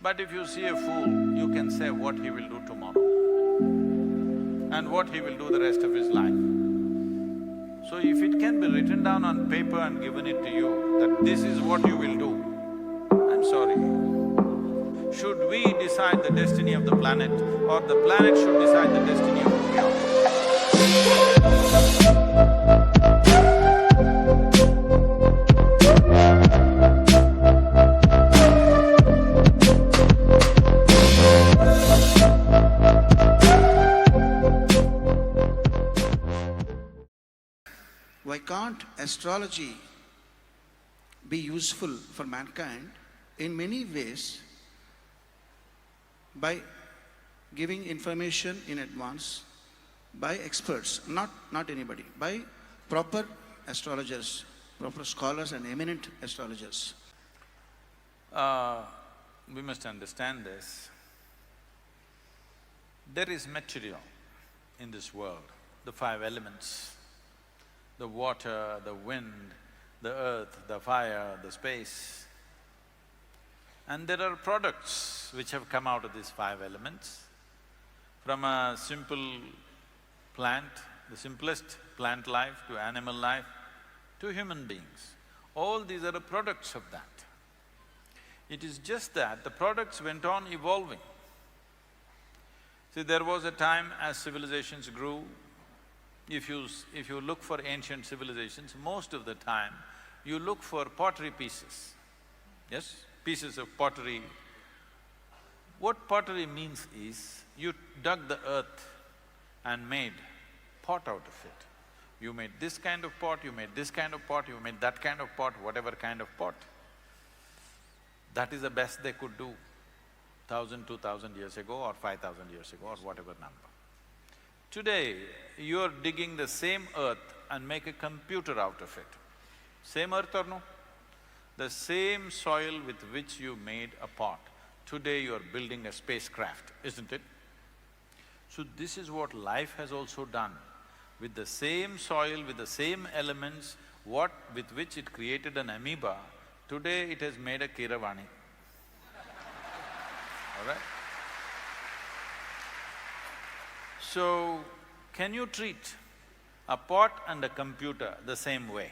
But if you see a fool, you can say what he will do tomorrow and what he will do the rest of his life. So if it can be written down on paper and given it to you, that this is what you will do, I'm sorry. Should we decide the destiny of the planet or the planet should decide the destiny of who we Why can't astrology be useful for mankind in many ways by giving information in advance by experts, not anybody, by proper astrologers, proper scholars and eminent astrologers? We must understand this. There is material in this world, the five elements, the water, the wind, the earth, the fire, the space. And there are products which have come out of these five elements. From a simple plant, the simplest plant life to animal life, to human beings. All these are the products of that. It is just that the products went on evolving. See, there was a time as civilizations grew, if you look for ancient civilizations, most of the time you look for pottery pieces, yes? Pieces of pottery. What pottery means is, you dug the earth and made pot out of it. You made this kind of pot, you made this kind of pot, you made that kind of pot, whatever kind of pot. That is the best they could do 1,000, 2,000 years ago or 5,000 years ago or whatever number. Today, you're digging the same earth and make a computer out of it. Same earth or no? The same soil with which you made a pot, today you're building a spacecraft, isn't it? So this is what life has also done. With the same soil, with the same elements, with which it created an amoeba, today it has made a Kiravani. All right? So, can you treat a pot and a computer the same way?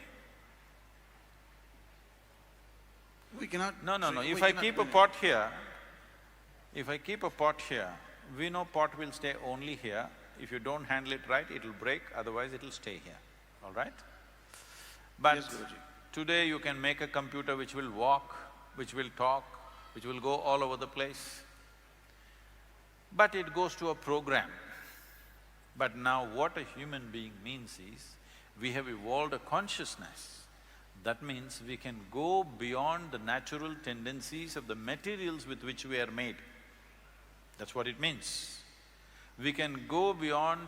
We cannot… No. If I keep a pot here, we know pot will stay only here. If you don't handle it right, it'll break, otherwise it'll stay here, all right? But Yes, Guruji. today you can make a computer which will walk, which will talk, which will go all over the place. But it goes to a program. But now what a human being means is, we have evolved a consciousness. That means we can go beyond the natural tendencies of the materials with which we are made. That's what it means. We can go beyond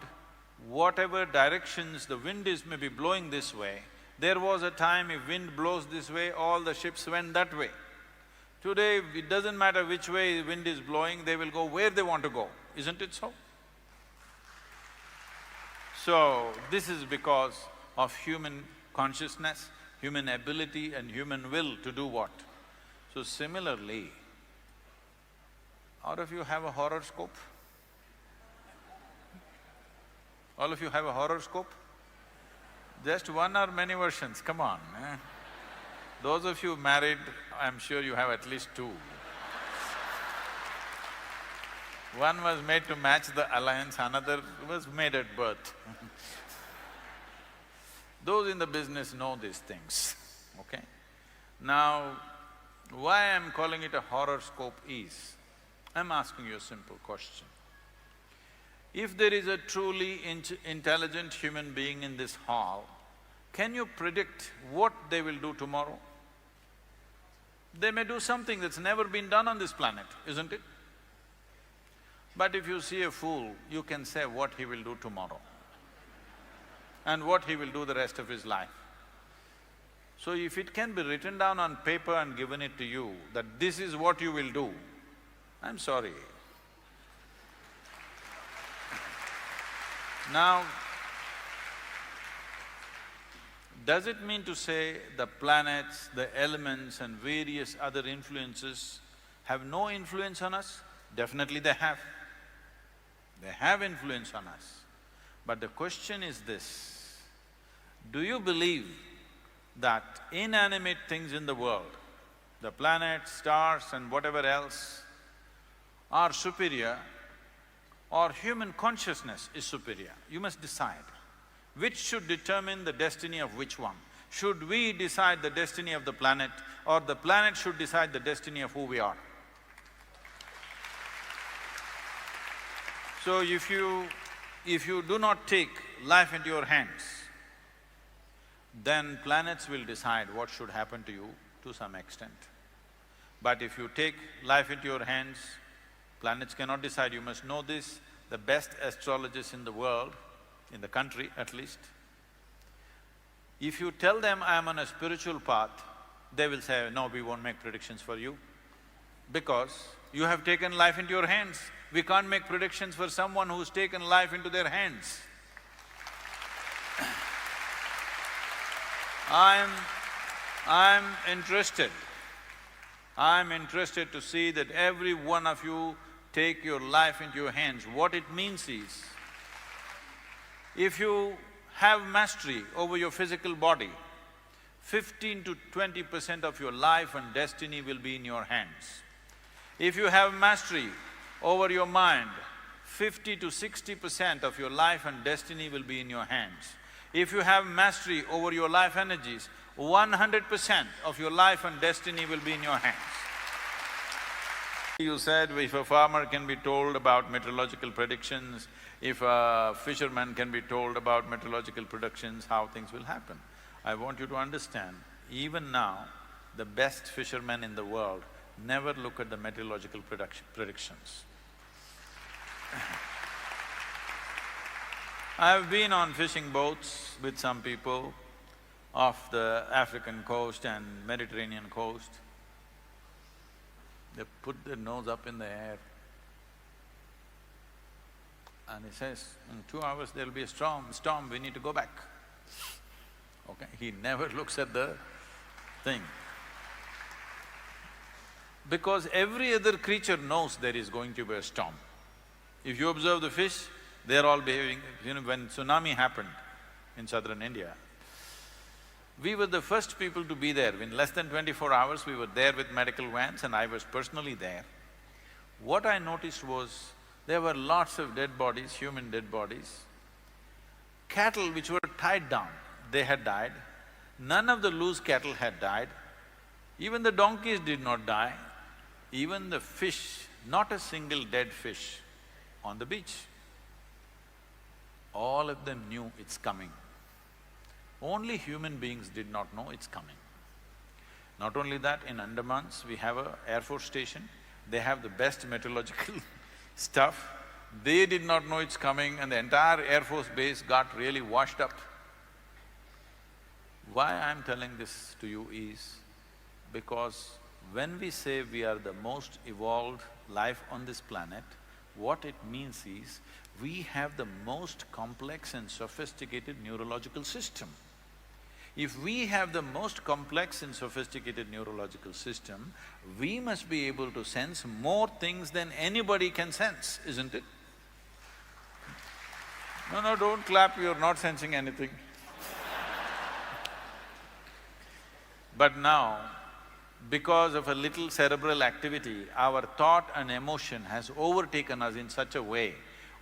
whatever directions the wind is maybe blowing this way. There was a time if wind blows this way, all the ships went that way. Today, it doesn't matter which way wind is blowing, they will go where they want to go, isn't it so? So, this is because of human consciousness, human ability and human will to do what? So similarly, all of you have a horoscope? All of you have a horoscope? Just one or many versions, come on, eh? Those of you married, I'm sure you have at least two. One was made to match the alliance, another was made at birth. Those in the business know these things, okay? Now, why I'm calling it a horoscope is, I'm asking you a simple question. If there is a truly intelligent human being in this hall, can you predict what they will do tomorrow? They may do something that's never been done on this planet, isn't it? But if you see a fool, you can say what he will do tomorrow and what he will do the rest of his life. So if it can be written down on paper and given it to you, that this is what you will do, I'm sorry. Now, does it mean to say the planets, the elements and various other influences have no influence on us? Definitely they have. They have influence on us. But the question is this: do you believe that inanimate things in the world, the planets, stars and whatever else, are superior, or human consciousness is superior? You must decide. Which should determine the destiny of which one? Should we decide the destiny of the planet, or the planet should decide the destiny of who we are? So if you do not take life into your hands, then planets will decide what should happen to you to some extent. But if you take life into your hands, planets cannot decide. You must know this, the best astrologers in the world, in the country at least, if you tell them, I am on a spiritual path, they will say, no, we won't make predictions for you, because you have taken life into your hands. We can't make predictions for someone who's taken life into their hands. I'm interested to see that every one of you take your life into your hands. What it means is, if you have mastery over your physical body, 15 to 20% of your life and destiny will be in your hands. If you have mastery over your mind, 50 to 60% of your life and destiny will be in your hands. If you have mastery over your life energies, 100% of your life and destiny will be in your hands. You said if a farmer can be told about meteorological predictions, if a fisherman can be told about meteorological predictions, how things will happen. I want you to understand, even now, the best fishermen in the world never look at the meteorological predictions. I've been on fishing boats with some people off the African coast and Mediterranean coast. They put their nose up in the air and he says, in 2 hours there'll be a storm, we need to go back. Okay, he never looks at the thing. Because every other creature knows there is going to be a storm. If you observe the fish, they're all behaving… when tsunami happened in southern India, we were the first people to be there. In less than 24 hours, we were there with medical vans and I was personally there. What I noticed was, there were lots of dead bodies, human dead bodies. Cattle which were tied down, they had died. None of the loose cattle had died. Even the donkeys did not die. Even the fish, not a single dead fish on the beach. All of them knew it's coming. Only human beings did not know it's coming. Not only that, in Andamans, we have a Air Force station, they have the best meteorological stuff. They did not know it's coming and the entire Air Force base got really washed up. Why I'm telling this to you is because when we say we are the most evolved life on this planet, what it means is we have the most complex and sophisticated neurological system. If we have the most complex and sophisticated neurological system, we must be able to sense more things than anybody can sense, isn't it? No, don't clap, you're not sensing anything. But now, because of a little cerebral activity, our thought and emotion has overtaken us in such a way,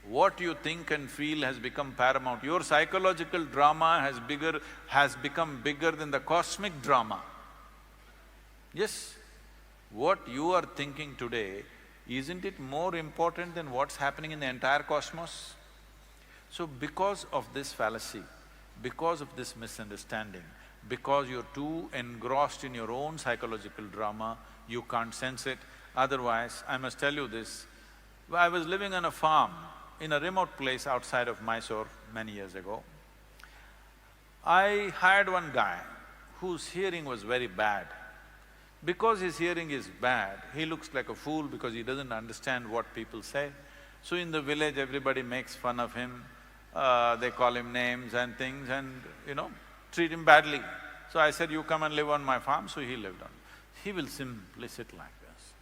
what you think and feel has become paramount. Your psychological drama has become bigger than the cosmic drama. Yes, what you are thinking today, isn't it more important than what's happening in the entire cosmos? So because of this fallacy, because of this misunderstanding, because you're too engrossed in your own psychological drama, you can't sense it. Otherwise, I must tell you this, I was living on a farm in a remote place outside of Mysore many years ago. I hired one guy whose hearing was very bad. Because his hearing is bad, he looks like a fool because he doesn't understand what people say. So in the village, everybody makes fun of him, they call him names and things and, treat him badly. So I said, you come and live on my farm, so he lived on. He will simply sit like this.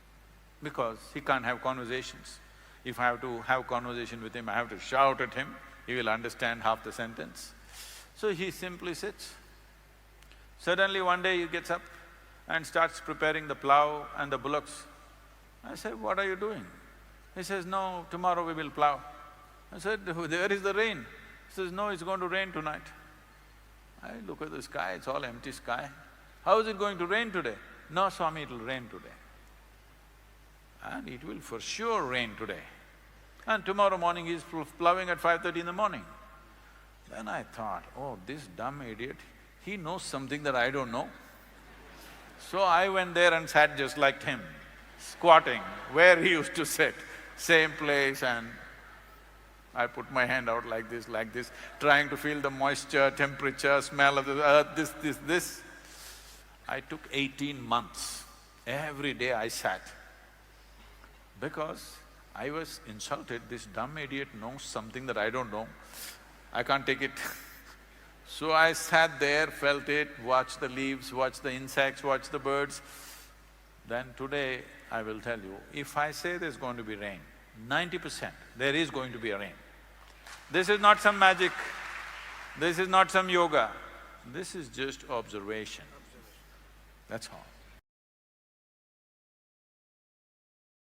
because he can't have conversations. If I have to have conversation with him, I have to shout at him, he will understand half the sentence. So he simply sits. Suddenly one day he gets up and starts preparing the plough and the bullocks. I said, "What are you doing?" He says, "No, tomorrow we will plough." I said, "Where is the rain?" He says, "No, it's going to rain tonight." I look at the sky, it's all empty sky. "How is it going to rain today?" "No, Swami, it'll rain today." And it will for sure rain today. And tomorrow morning he's ploughing at 5:30 in the morning. Then I thought, oh, this dumb idiot, he knows something that I don't know. So I went there and sat just like him, squatting where he used to sit, same place, and I put my hand out like this, trying to feel the moisture, temperature, smell of the earth, this. I took 18 months. Every day I sat. Because I was insulted, this dumb idiot knows something that I don't know. I can't take it. So I sat there, felt it, watched the leaves, watched the insects, watched the birds. Then today, I will tell you, if I say there's going to be rain, 90% there is going to be a rain. This is not some magic, this is not some yoga, this is just observation. That's all.